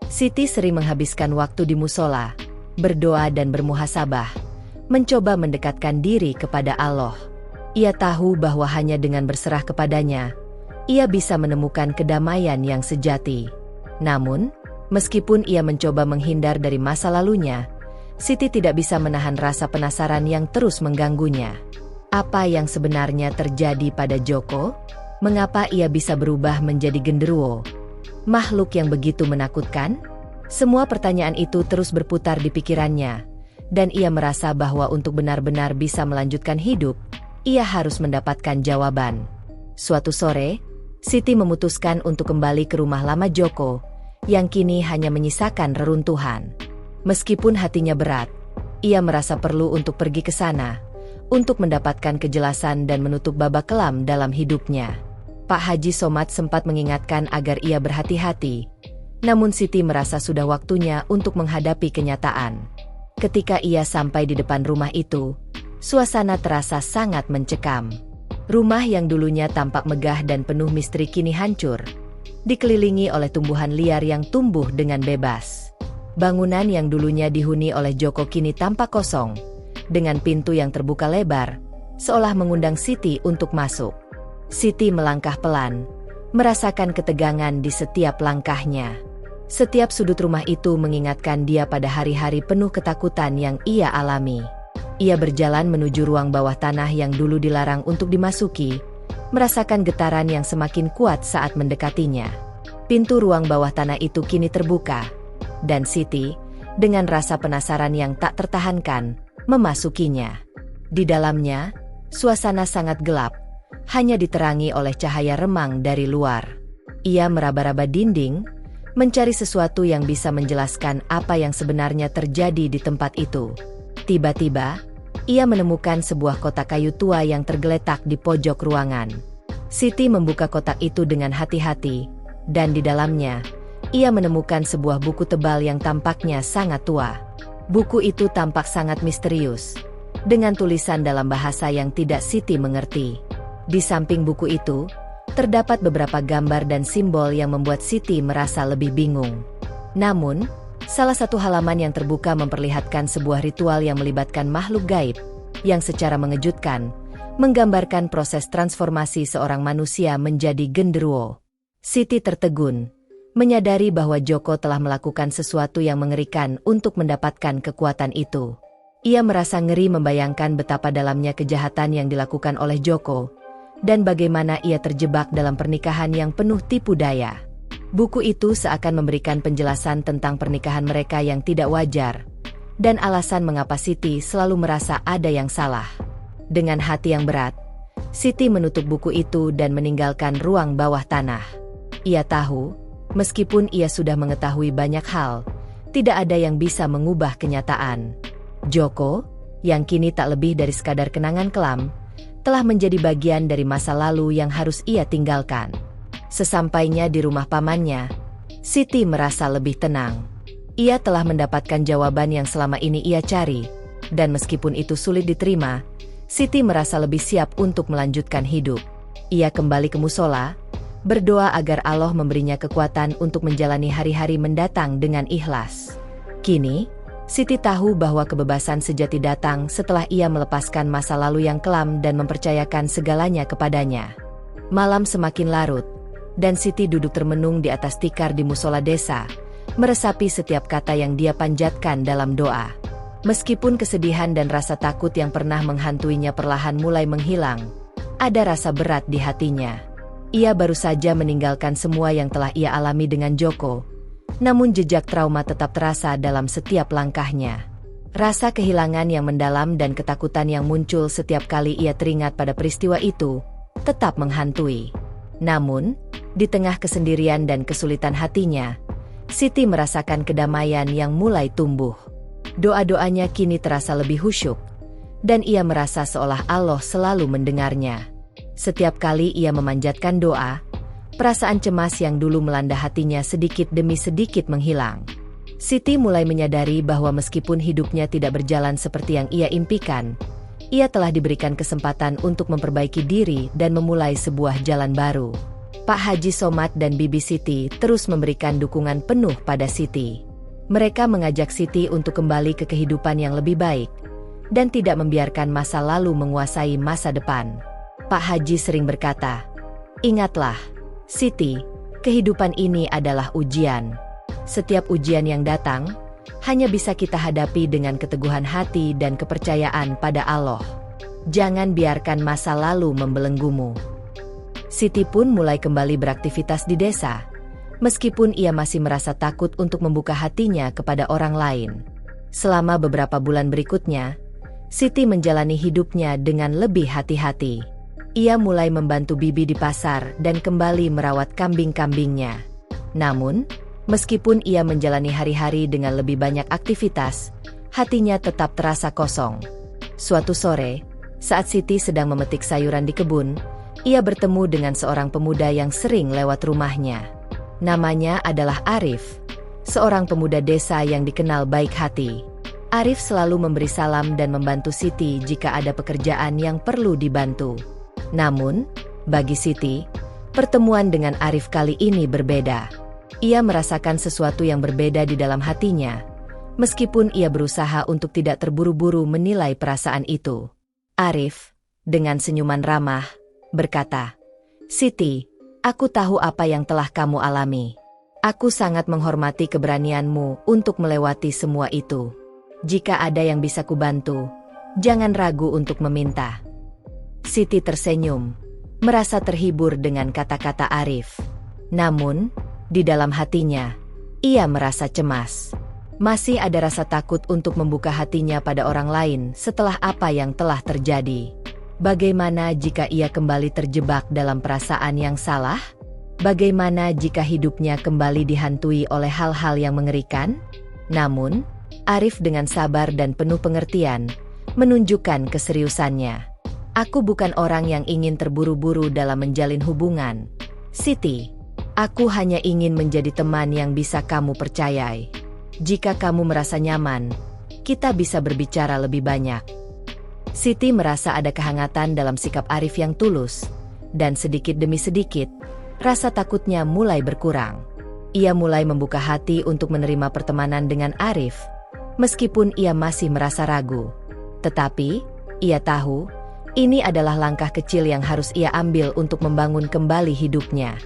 Siti sering menghabiskan waktu di musola, berdoa dan bermuhasabah, mencoba mendekatkan diri kepada Allah. Ia tahu bahwa hanya dengan berserah kepadanya, ia bisa menemukan kedamaian yang sejati. Namun, meskipun ia mencoba menghindar dari masa lalunya, Siti tidak bisa menahan rasa penasaran yang terus mengganggunya. Apa yang sebenarnya terjadi pada Joko? Mengapa ia bisa berubah menjadi genderuwo? Makhluk yang begitu menakutkan? Semua pertanyaan itu terus berputar di pikirannya, dan ia merasa bahwa untuk benar-benar bisa melanjutkan hidup, ia harus mendapatkan jawaban. Suatu sore, Siti memutuskan untuk kembali ke rumah lama Joko, yang kini hanya menyisakan reruntuhan. Meskipun hatinya berat, ia merasa perlu untuk pergi ke sana, untuk mendapatkan kejelasan dan menutup babak kelam dalam hidupnya. Pak Haji Somad sempat mengingatkan agar ia berhati-hati, namun Siti merasa sudah waktunya untuk menghadapi kenyataan. Ketika ia sampai di depan rumah itu, suasana terasa sangat mencekam. Rumah yang dulunya tampak megah dan penuh misteri kini hancur, dikelilingi oleh tumbuhan liar yang tumbuh dengan bebas. Bangunan yang dulunya dihuni oleh Joko kini tampak kosong, dengan pintu yang terbuka lebar, seolah mengundang Siti untuk masuk. Siti melangkah pelan, merasakan ketegangan di setiap langkahnya. Setiap sudut rumah itu mengingatkan dia pada hari-hari penuh ketakutan yang ia alami. Ia berjalan menuju ruang bawah tanah yang dulu dilarang untuk dimasuki, merasakan getaran yang semakin kuat saat mendekatinya. Pintu ruang bawah tanah itu kini terbuka, dan Siti, dengan rasa penasaran yang tak tertahankan, memasukinya. Di dalamnya, suasana sangat gelap, hanya diterangi oleh cahaya remang dari luar. Ia meraba-raba dinding, mencari sesuatu yang bisa menjelaskan apa yang sebenarnya terjadi di tempat itu. Tiba-tiba, ia menemukan sebuah kotak kayu tua yang tergeletak di pojok ruangan. Siti membuka kotak itu dengan hati-hati, dan di dalamnya, ia menemukan sebuah buku tebal yang tampaknya sangat tua. Buku itu tampak sangat misterius, dengan tulisan dalam bahasa yang tidak Siti mengerti. Di samping buku itu, terdapat beberapa gambar dan simbol yang membuat Siti merasa lebih bingung. Namun, salah satu halaman yang terbuka memperlihatkan sebuah ritual yang melibatkan makhluk gaib, yang secara mengejutkan, menggambarkan proses transformasi seorang manusia menjadi genderuwo. Siti tertegun, menyadari bahwa Joko telah melakukan sesuatu yang mengerikan untuk mendapatkan kekuatan itu. Ia merasa ngeri membayangkan betapa dalamnya kejahatan yang dilakukan oleh Joko, dan bagaimana ia terjebak dalam pernikahan yang penuh tipu daya. Buku itu seakan memberikan penjelasan tentang pernikahan mereka yang tidak wajar, dan alasan mengapa Siti selalu merasa ada yang salah. Dengan hati yang berat, Siti menutup buku itu dan meninggalkan ruang bawah tanah. Ia tahu, meskipun ia sudah mengetahui banyak hal, tidak ada yang bisa mengubah kenyataan. Joko, yang kini tak lebih dari sekadar kenangan kelam, telah menjadi bagian dari masa lalu yang harus ia tinggalkan. Sesampainya di rumah pamannya, Siti merasa lebih tenang. Ia telah mendapatkan jawaban yang selama ini ia cari, dan meskipun itu sulit diterima, Siti merasa lebih siap untuk melanjutkan hidup. Ia kembali ke musola, berdoa agar Allah memberinya kekuatan untuk menjalani hari-hari mendatang dengan ikhlas. Kini, Siti tahu bahwa kebebasan sejati datang setelah ia melepaskan masa lalu yang kelam dan mempercayakan segalanya kepadanya. Malam semakin larut, dan Siti duduk termenung di atas tikar di musola desa, meresapi setiap kata yang dia panjatkan dalam doa. Meskipun kesedihan dan rasa takut yang pernah menghantuinya perlahan mulai menghilang, ada rasa berat di hatinya. Ia baru saja meninggalkan semua yang telah ia alami dengan Joko, namun jejak trauma tetap terasa dalam setiap langkahnya. Rasa kehilangan yang mendalam dan ketakutan yang muncul setiap kali ia teringat pada peristiwa itu, tetap menghantui. Namun, di tengah kesendirian dan kesulitan hatinya, Siti merasakan kedamaian yang mulai tumbuh. Doa-doanya kini terasa lebih khusyuk, dan ia merasa seolah Allah selalu mendengarnya. Setiap kali ia memanjatkan doa, perasaan cemas yang dulu melanda hatinya sedikit demi sedikit menghilang. Siti mulai menyadari bahwa meskipun hidupnya tidak berjalan seperti yang ia impikan, ia telah diberikan kesempatan untuk memperbaiki diri dan memulai sebuah jalan baru. Pak Haji Somad dan Bibi Siti terus memberikan dukungan penuh pada Siti. Mereka mengajak Siti untuk kembali ke kehidupan yang lebih baik, dan tidak membiarkan masa lalu menguasai masa depan. Pak Haji sering berkata, "Ingatlah, Siti, kehidupan ini adalah ujian. Setiap ujian yang datang, hanya bisa kita hadapi dengan keteguhan hati dan kepercayaan pada Allah. Jangan biarkan masa lalu membelenggumu." Siti pun mulai kembali beraktivitas di desa, meskipun ia masih merasa takut untuk membuka hatinya kepada orang lain. Selama beberapa bulan berikutnya, Siti menjalani hidupnya dengan lebih hati-hati. Ia mulai membantu Bibi di pasar dan kembali merawat kambing-kambingnya. Namun, meskipun ia menjalani hari-hari dengan lebih banyak aktivitas, hatinya tetap terasa kosong. Suatu sore, saat Siti sedang memetik sayuran di kebun, ia bertemu dengan seorang pemuda yang sering lewat rumahnya. Namanya adalah Arif, seorang pemuda desa yang dikenal baik hati. Arif selalu memberi salam dan membantu Siti jika ada pekerjaan yang perlu dibantu. Namun, bagi Siti, pertemuan dengan Arif kali ini berbeda. Ia merasakan sesuatu yang berbeda di dalam hatinya, meskipun ia berusaha untuk tidak terburu-buru menilai perasaan itu. Arif, dengan senyuman ramah, berkata, "Siti, aku tahu apa yang telah kamu alami. Aku sangat menghormati keberanianmu untuk melewati semua itu. Jika ada yang bisa kubantu, jangan ragu untuk meminta." Siti tersenyum, merasa terhibur dengan kata-kata Arif. Namun, di dalam hatinya, ia merasa cemas. Masih ada rasa takut untuk membuka hatinya pada orang lain setelah apa yang telah terjadi. Bagaimana jika ia kembali terjebak dalam perasaan yang salah? Bagaimana jika hidupnya kembali dihantui oleh hal-hal yang mengerikan? Namun, Arif dengan sabar dan penuh pengertian, menunjukkan keseriusannya. "Aku bukan orang yang ingin terburu-buru dalam menjalin hubungan, Siti. Aku hanya ingin menjadi teman yang bisa kamu percayai. Jika kamu merasa nyaman, kita bisa berbicara lebih banyak." Siti merasa ada kehangatan dalam sikap Arif yang tulus, dan sedikit demi sedikit, rasa takutnya mulai berkurang. Ia mulai membuka hati untuk menerima pertemanan dengan Arif, meskipun ia masih merasa ragu. Tetapi, ia tahu, ini adalah langkah kecil yang harus ia ambil untuk membangun kembali hidupnya.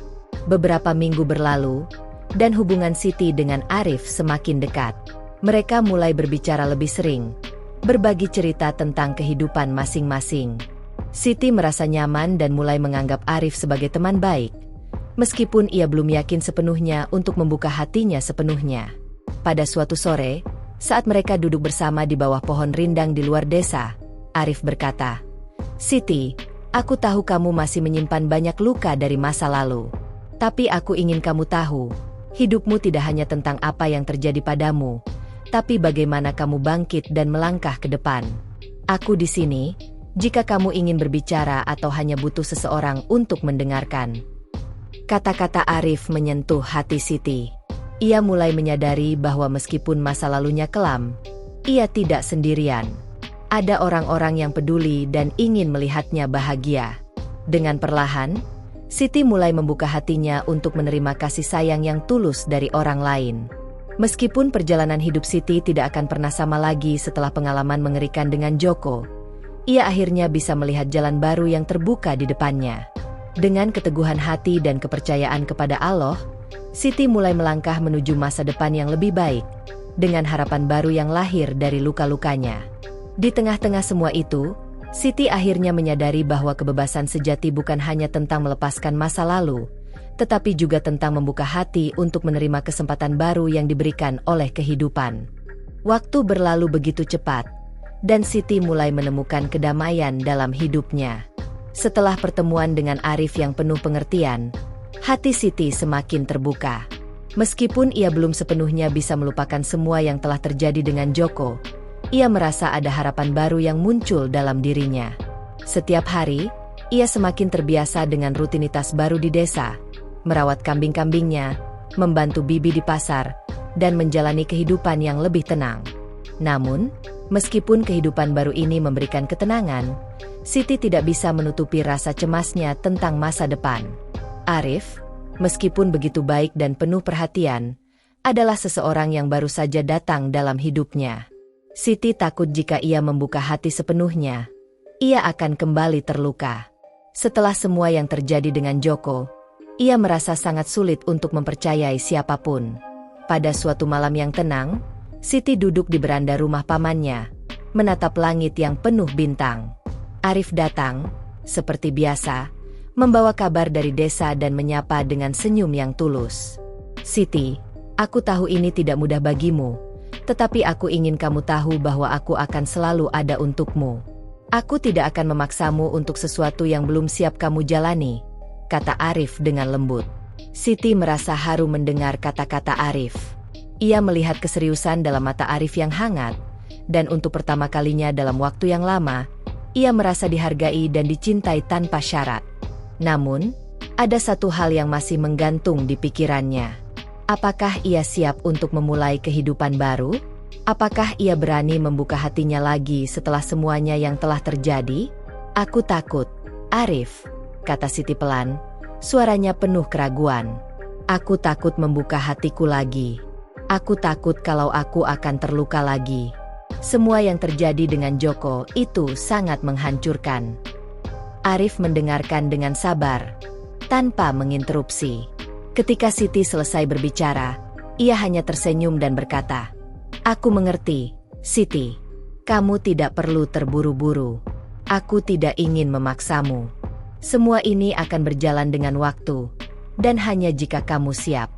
Beberapa minggu berlalu, dan hubungan Siti dengan Arif semakin dekat. Mereka mulai berbicara lebih sering, berbagi cerita tentang kehidupan masing-masing. Siti merasa nyaman dan mulai menganggap Arif sebagai teman baik, meskipun ia belum yakin sepenuhnya untuk membuka hatinya sepenuhnya. Pada suatu sore, saat mereka duduk bersama di bawah pohon rindang di luar desa, Arif berkata, "Siti, aku tahu kamu masih menyimpan banyak luka dari masa lalu. Tapi aku ingin kamu tahu, Hidupmu tidak hanya tentang apa yang terjadi padamu, tapi bagaimana kamu bangkit dan melangkah ke depan. Aku di sini, jika kamu ingin berbicara atau hanya butuh seseorang untuk mendengarkan." Kata-kata Arif menyentuh hati Siti. Ia mulai menyadari bahwa meskipun masa lalunya kelam, ia tidak sendirian. Ada orang-orang yang peduli dan ingin melihatnya bahagia. Dengan perlahan, Siti mulai membuka hatinya untuk menerima kasih sayang yang tulus dari orang lain. Meskipun perjalanan hidup Siti tidak akan pernah sama lagi setelah pengalaman mengerikan dengan Joko, ia akhirnya bisa melihat jalan baru yang terbuka di depannya. Dengan keteguhan hati dan kepercayaan kepada Allah, Siti mulai melangkah menuju masa depan yang lebih baik, dengan harapan baru yang lahir dari luka-lukanya. Di tengah-tengah semua itu, Siti akhirnya menyadari bahwa kebebasan sejati bukan hanya tentang melepaskan masa lalu, tetapi juga tentang membuka hati untuk menerima kesempatan baru yang diberikan oleh kehidupan. Waktu berlalu begitu cepat, dan Siti mulai menemukan kedamaian dalam hidupnya. Setelah pertemuan dengan Arif yang penuh pengertian, hati Siti semakin terbuka. Meskipun ia belum sepenuhnya bisa melupakan semua yang telah terjadi dengan Joko, ia merasa ada harapan baru yang muncul dalam dirinya. Setiap hari, ia semakin terbiasa dengan rutinitas baru di desa, merawat kambing-kambingnya, membantu bibi di pasar, dan menjalani kehidupan yang lebih tenang. Namun, meskipun kehidupan baru ini memberikan ketenangan, Siti tidak bisa menutupi rasa cemasnya tentang masa depan. Arif, meskipun begitu baik dan penuh perhatian, adalah seseorang yang baru saja datang dalam hidupnya. Siti takut jika ia membuka hati sepenuhnya, ia akan kembali terluka. Setelah semua yang terjadi dengan Joko, ia merasa sangat sulit untuk mempercayai siapapun. Pada suatu malam yang tenang, Siti duduk di beranda rumah pamannya, menatap langit yang penuh bintang. Arif datang, seperti biasa, membawa kabar dari desa dan menyapa dengan senyum yang tulus. "Siti, aku tahu ini tidak mudah bagimu, tetapi aku ingin kamu tahu bahwa aku akan selalu ada untukmu. Aku tidak akan memaksamu untuk sesuatu yang belum siap kamu jalani," kata Arif dengan lembut. Siti merasa haru mendengar kata-kata Arif. Ia melihat keseriusan dalam mata Arif yang hangat, dan untuk pertama kalinya dalam waktu yang lama, ia merasa dihargai dan dicintai tanpa syarat. Namun, ada satu hal yang masih menggantung di pikirannya. Apakah ia siap untuk memulai kehidupan baru? Apakah ia berani membuka hatinya lagi setelah semuanya yang telah terjadi? "Aku takut, Arif," kata Siti pelan, suaranya penuh keraguan. "Aku takut membuka hatiku lagi. Aku takut kalau aku akan terluka lagi. Semua yang terjadi dengan Joko itu sangat menghancurkan." Arif mendengarkan dengan sabar, tanpa menginterupsi. Ketika Siti selesai berbicara, ia hanya tersenyum dan berkata, "Aku mengerti, Siti. Kamu tidak perlu terburu-buru. Aku tidak ingin memaksamu. Semua ini akan berjalan dengan waktu, dan hanya jika kamu siap."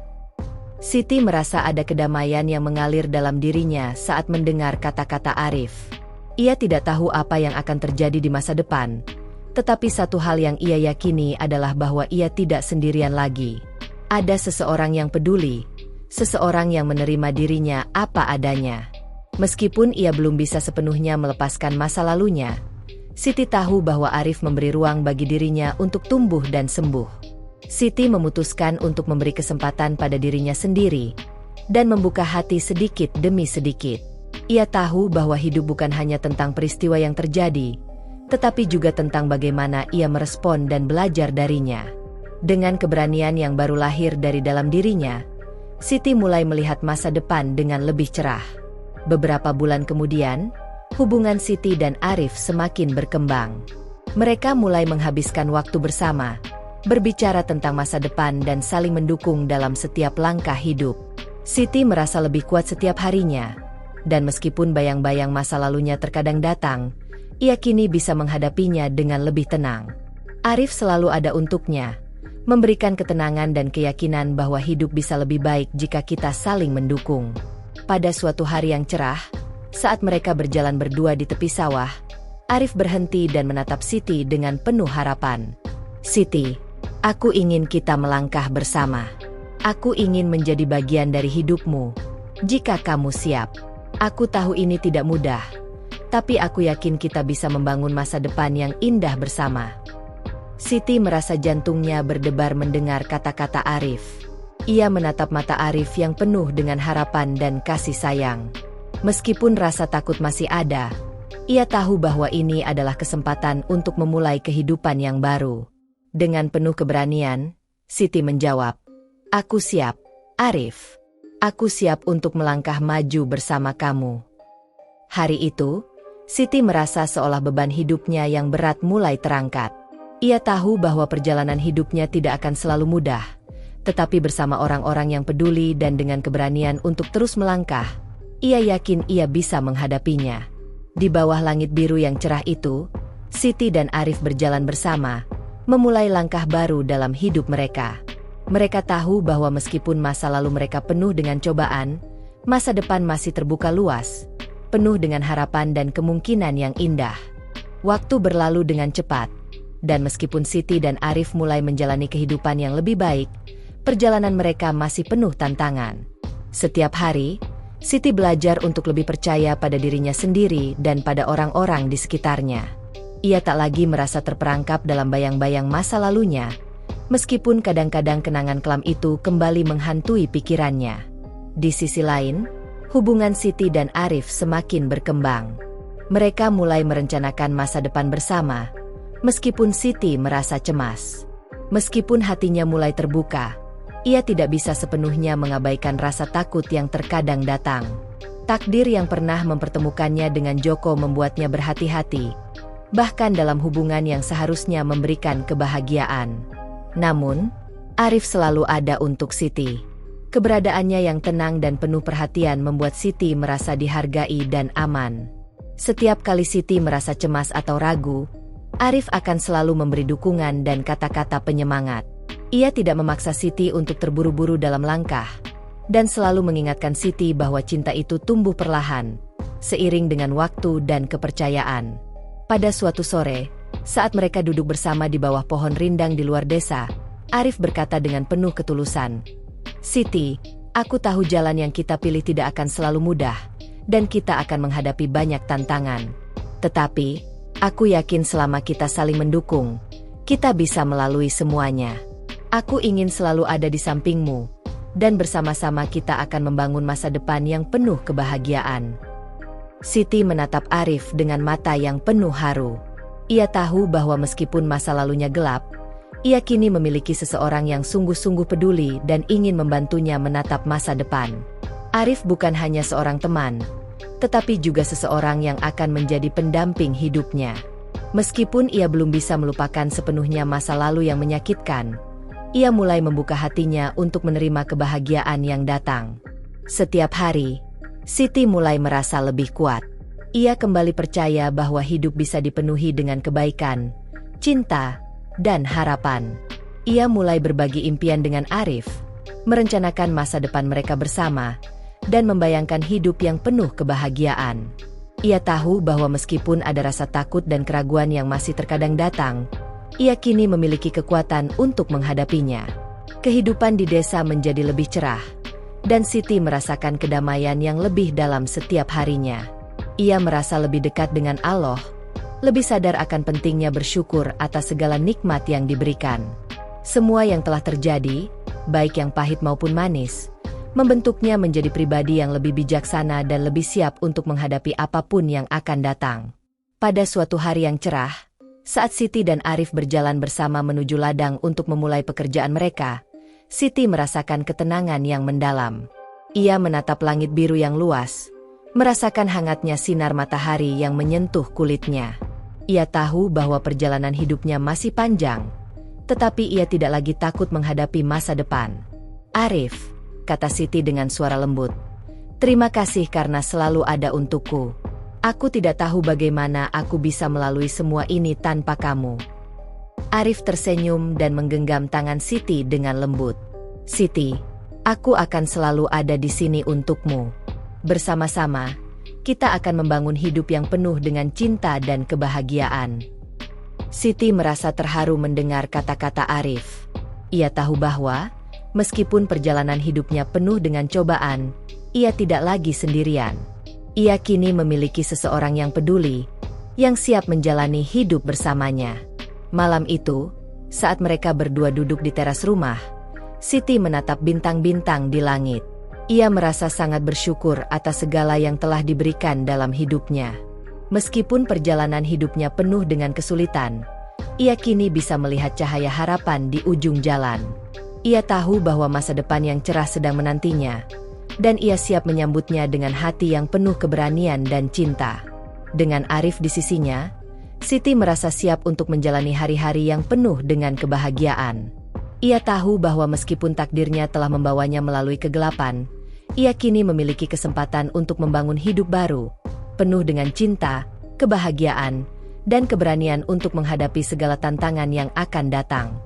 Siti merasa ada kedamaian yang mengalir dalam dirinya saat mendengar kata-kata Arif. Ia tidak tahu apa yang akan terjadi di masa depan, tetapi satu hal yang ia yakini adalah bahwa ia tidak sendirian lagi. Ada seseorang yang peduli, seseorang yang menerima dirinya apa adanya. Meskipun ia belum bisa sepenuhnya melepaskan masa lalunya, Siti tahu bahwa Arif memberi ruang bagi dirinya untuk tumbuh dan sembuh. Siti memutuskan untuk memberi kesempatan pada dirinya sendiri, dan membuka hati sedikit demi sedikit. Ia tahu bahwa hidup bukan hanya tentang peristiwa yang terjadi, tetapi juga tentang bagaimana ia merespon dan belajar darinya. Dengan keberanian yang baru lahir dari dalam dirinya, Siti mulai melihat masa depan dengan lebih cerah. Beberapa bulan kemudian, hubungan Siti dan Arif semakin berkembang. Mereka mulai menghabiskan waktu bersama, berbicara tentang masa depan dan saling mendukung dalam setiap langkah hidup. Siti merasa lebih kuat setiap harinya, dan meskipun bayang-bayang masa lalunya terkadang datang, ia kini bisa menghadapinya dengan lebih tenang. Arif selalu ada untuknya, memberikan ketenangan dan keyakinan bahwa hidup bisa lebih baik jika kita saling mendukung. Pada suatu hari yang cerah, saat mereka berjalan berdua di tepi sawah, Arif berhenti dan menatap Siti dengan penuh harapan. "Siti, aku ingin kita melangkah bersama. Aku ingin menjadi bagian dari hidupmu. Jika kamu siap. Aku tahu ini tidak mudah. Tapi aku yakin kita bisa membangun masa depan yang indah bersama. Siti merasa jantungnya berdebar mendengar kata-kata Arif. Ia menatap mata Arif yang penuh dengan harapan dan kasih sayang. Meskipun rasa takut masih ada, ia tahu bahwa ini adalah kesempatan untuk memulai kehidupan yang baru. Dengan penuh keberanian, Siti menjawab, "Aku siap, Arif. Aku siap untuk melangkah maju bersama kamu." Hari itu, Siti merasa seolah beban hidupnya yang berat mulai terangkat. Ia tahu bahwa perjalanan hidupnya tidak akan selalu mudah, tetapi bersama orang-orang yang peduli dan dengan keberanian untuk terus melangkah, ia yakin ia bisa menghadapinya. Di bawah langit biru yang cerah itu, Siti dan Arif berjalan bersama, memulai langkah baru dalam hidup mereka. Mereka tahu bahwa meskipun masa lalu mereka penuh dengan cobaan, masa depan masih terbuka luas, penuh dengan harapan dan kemungkinan yang indah. Waktu berlalu dengan cepat, dan meskipun Siti dan Arif mulai menjalani kehidupan yang lebih baik, perjalanan mereka masih penuh tantangan. Setiap hari, Siti belajar untuk lebih percaya pada dirinya sendiri dan pada orang-orang di sekitarnya. Ia tak lagi merasa terperangkap dalam bayang-bayang masa lalunya, meskipun kadang-kadang kenangan kelam itu kembali menghantui pikirannya. Di sisi lain, hubungan Siti dan Arif semakin berkembang. Mereka mulai merencanakan masa depan bersama, meskipun Siti merasa cemas. Meskipun hatinya mulai terbuka, ia tidak bisa sepenuhnya mengabaikan rasa takut yang terkadang datang. Takdir yang pernah mempertemukannya dengan Joko membuatnya berhati-hati, bahkan dalam hubungan yang seharusnya memberikan kebahagiaan. Namun, Arif selalu ada untuk Siti. Keberadaannya yang tenang dan penuh perhatian membuat Siti merasa dihargai dan aman. Setiap kali Siti merasa cemas atau ragu, Arif akan selalu memberi dukungan dan kata-kata penyemangat. Ia tidak memaksa Siti untuk terburu-buru dalam langkah, dan selalu mengingatkan Siti bahwa cinta itu tumbuh perlahan, seiring dengan waktu dan kepercayaan. Pada suatu sore, saat mereka duduk bersama di bawah pohon rindang di luar desa, Arif berkata dengan penuh ketulusan, "Siti, aku tahu jalan yang kita pilih tidak akan selalu mudah, dan kita akan menghadapi banyak tantangan. Tetapi, aku yakin selama kita saling mendukung, kita bisa melalui semuanya. Aku ingin selalu ada di sampingmu, dan bersama-sama kita akan membangun masa depan yang penuh kebahagiaan." Siti menatap Arif dengan mata yang penuh haru. Ia tahu bahwa meskipun masa lalunya gelap, ia kini memiliki seseorang yang sungguh-sungguh peduli dan ingin membantunya menatap masa depan. Arif bukan hanya seorang teman, tetapi juga seseorang yang akan menjadi pendamping hidupnya. Meskipun ia belum bisa melupakan sepenuhnya masa lalu yang menyakitkan, ia mulai membuka hatinya untuk menerima kebahagiaan yang datang. Setiap hari, Siti mulai merasa lebih kuat. Ia kembali percaya bahwa hidup bisa dipenuhi dengan kebaikan, cinta, dan harapan. Ia mulai berbagi impian dengan Arif, merencanakan masa depan mereka bersama, dan membayangkan hidup yang penuh kebahagiaan. Ia tahu bahwa meskipun ada rasa takut dan keraguan yang masih terkadang datang, ia kini memiliki kekuatan untuk menghadapinya. Kehidupan di desa menjadi lebih cerah, dan Siti merasakan kedamaian yang lebih dalam setiap harinya. Ia merasa lebih dekat dengan Allah, lebih sadar akan pentingnya bersyukur atas segala nikmat yang diberikan. Semua yang telah terjadi, baik yang pahit maupun manis, membentuknya menjadi pribadi yang lebih bijaksana dan lebih siap untuk menghadapi apapun yang akan datang. Pada suatu hari yang cerah, saat Siti dan Arif berjalan bersama menuju ladang untuk memulai pekerjaan mereka, Siti merasakan ketenangan yang mendalam. Ia menatap langit biru yang luas, merasakan hangatnya sinar matahari yang menyentuh kulitnya. Ia tahu bahwa perjalanan hidupnya masih panjang, tetapi ia tidak lagi takut menghadapi masa depan. "Arif," kata Siti dengan suara lembut, "terima kasih karena selalu ada untukku. Aku tidak tahu bagaimana aku bisa melalui semua ini tanpa kamu." Arif tersenyum dan menggenggam tangan Siti dengan lembut. "Siti, aku akan selalu ada di sini untukmu. Bersama-sama, kita akan membangun hidup yang penuh dengan cinta dan kebahagiaan." Siti merasa terharu mendengar kata-kata Arif. Ia tahu bahwa Meskipun perjalanan hidupnya penuh dengan cobaan, ia tidak lagi sendirian. Ia kini memiliki seseorang yang peduli, yang siap menjalani hidup bersamanya. Malam itu, saat mereka berdua duduk di teras rumah, Siti menatap bintang-bintang di langit. Ia merasa sangat bersyukur atas segala yang telah diberikan dalam hidupnya. Meskipun perjalanan hidupnya penuh dengan kesulitan, ia kini bisa melihat cahaya harapan di ujung jalan. Ia tahu bahwa masa depan yang cerah sedang menantinya, dan ia siap menyambutnya dengan hati yang penuh keberanian dan cinta. Dengan Arif di sisinya, Siti merasa siap untuk menjalani hari-hari yang penuh dengan kebahagiaan. Ia tahu bahwa meskipun takdirnya telah membawanya melalui kegelapan, ia kini memiliki kesempatan untuk membangun hidup baru, penuh dengan cinta, kebahagiaan, dan keberanian untuk menghadapi segala tantangan yang akan datang.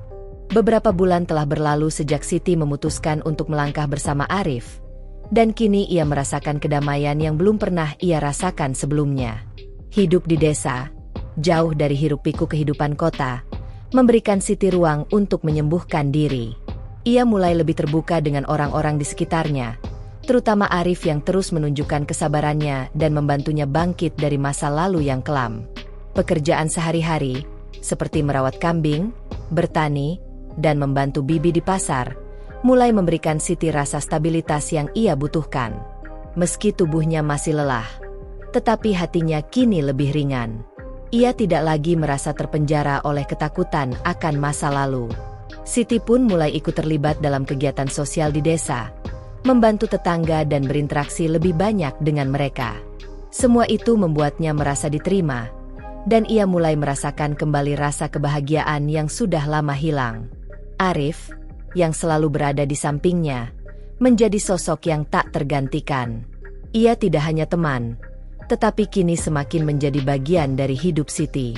Beberapa bulan telah berlalu sejak Siti memutuskan untuk melangkah bersama Arif, dan kini ia merasakan kedamaian yang belum pernah ia rasakan sebelumnya. Hidup di desa, jauh dari hiruk-pikuk kehidupan kota, memberikan Siti ruang untuk menyembuhkan diri. Ia mulai lebih terbuka dengan orang-orang di sekitarnya, terutama Arif yang terus menunjukkan kesabarannya dan membantunya bangkit dari masa lalu yang kelam. Pekerjaan sehari-hari, seperti merawat kambing, bertani, dan membantu bibi di pasar, mulai memberikan Siti rasa stabilitas yang ia butuhkan. Meski tubuhnya masih lelah, tetapi hatinya kini lebih ringan. Ia tidak lagi merasa terpenjara oleh ketakutan akan masa lalu. Siti pun mulai ikut terlibat dalam kegiatan sosial di desa, membantu tetangga dan berinteraksi lebih banyak dengan mereka. Semua itu membuatnya merasa diterima, dan ia mulai merasakan kembali rasa kebahagiaan yang sudah lama hilang. Arif, yang selalu berada di sampingnya, menjadi sosok yang tak tergantikan. Ia tidak hanya teman, tetapi kini semakin menjadi bagian dari hidup Siti.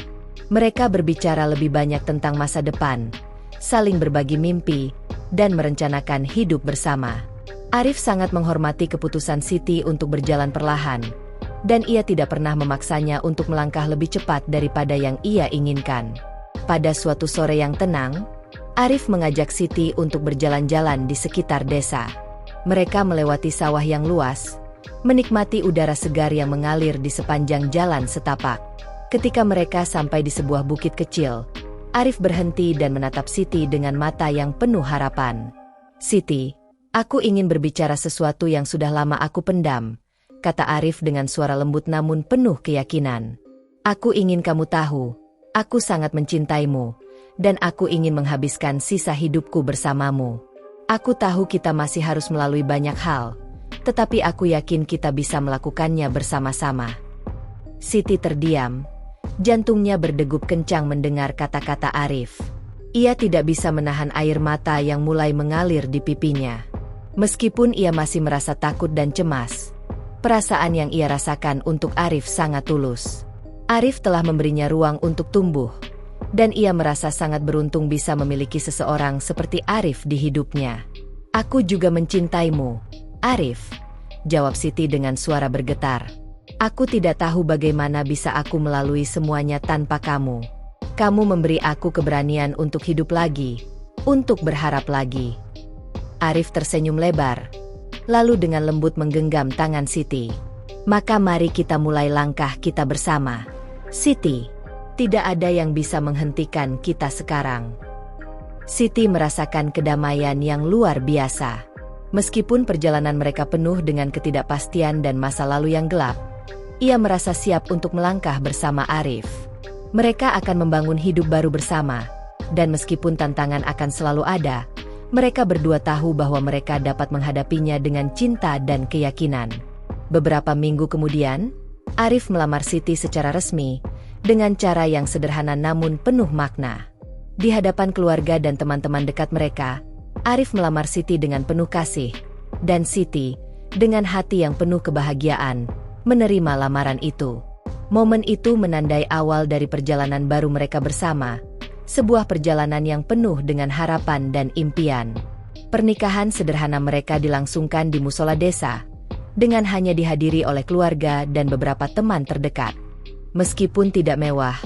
Mereka berbicara lebih banyak tentang masa depan, saling berbagi mimpi, dan merencanakan hidup bersama. Arif sangat menghormati keputusan Siti untuk berjalan perlahan, dan ia tidak pernah memaksanya untuk melangkah lebih cepat daripada yang ia inginkan. Pada suatu sore yang tenang, Arif mengajak Siti untuk berjalan-jalan di sekitar desa. Mereka melewati sawah yang luas, menikmati udara segar yang mengalir di sepanjang jalan setapak. Ketika mereka sampai di sebuah bukit kecil, Arif berhenti dan menatap Siti dengan mata yang penuh harapan. "Siti, aku ingin berbicara sesuatu yang sudah lama aku pendam," kata Arif dengan suara lembut namun penuh keyakinan. "Aku ingin kamu tahu, aku sangat mencintaimu, dan aku ingin menghabiskan sisa hidupku bersamamu. Aku tahu kita masih harus melalui banyak hal, tetapi aku yakin kita bisa melakukannya bersama-sama." Siti terdiam, jantungnya berdegup kencang mendengar kata-kata Arif. Ia tidak bisa menahan air mata yang mulai mengalir di pipinya. Meskipun ia masih merasa takut dan cemas, perasaan yang ia rasakan untuk Arif sangat tulus. Arif telah memberinya ruang untuk tumbuh, dan ia merasa sangat beruntung bisa memiliki seseorang seperti Arif di hidupnya. "Aku juga mencintaimu, Arif," jawab Siti dengan suara bergetar. "Aku tidak tahu bagaimana bisa aku melalui semuanya tanpa kamu. Kamu memberi aku keberanian untuk hidup lagi, untuk berharap lagi." Arif tersenyum lebar, lalu dengan lembut menggenggam tangan Siti. "Maka mari kita mulai langkah kita bersama, Siti. Tidak ada yang bisa menghentikan kita sekarang." Siti merasakan kedamaian yang luar biasa. Meskipun perjalanan mereka penuh dengan ketidakpastian dan masa lalu yang gelap, ia merasa siap untuk melangkah bersama Arif. Mereka akan membangun hidup baru bersama, dan meskipun tantangan akan selalu ada, mereka berdua tahu bahwa mereka dapat menghadapinya dengan cinta dan keyakinan. Beberapa minggu kemudian, Arif melamar Siti secara resmi, dengan cara yang sederhana namun penuh makna. Di hadapan keluarga dan teman-teman dekat mereka, Arif melamar Siti dengan penuh kasih, dan Siti, dengan hati yang penuh kebahagiaan, menerima lamaran itu. Momen itu menandai awal dari perjalanan baru mereka bersama, sebuah perjalanan yang penuh dengan harapan dan impian. Pernikahan sederhana mereka dilangsungkan di musola desa, dengan hanya dihadiri oleh keluarga dan beberapa teman terdekat. Meskipun tidak mewah,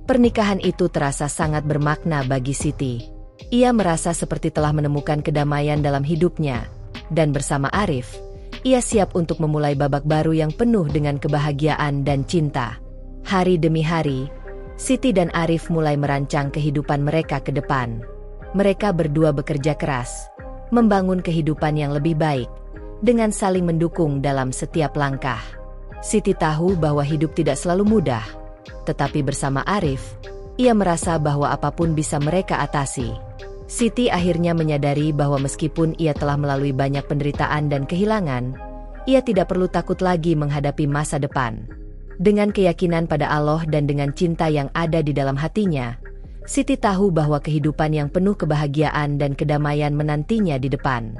pernikahan itu terasa sangat bermakna bagi Siti. Ia merasa seperti telah menemukan kedamaian dalam hidupnya, dan bersama Arif, ia siap untuk memulai babak baru yang penuh dengan kebahagiaan dan cinta. Hari demi hari, Siti dan Arif mulai merancang kehidupan mereka ke depan. Mereka berdua bekerja keras, membangun kehidupan yang lebih baik, dengan saling mendukung dalam setiap langkah. Siti tahu bahwa hidup tidak selalu mudah, tetapi bersama Arif, ia merasa bahwa apapun bisa mereka atasi. Siti akhirnya menyadari bahwa meskipun ia telah melalui banyak penderitaan dan kehilangan, ia tidak perlu takut lagi menghadapi masa depan. Dengan keyakinan pada Allah dan dengan cinta yang ada di dalam hatinya, Siti tahu bahwa kehidupan yang penuh kebahagiaan dan kedamaian menantinya di depan.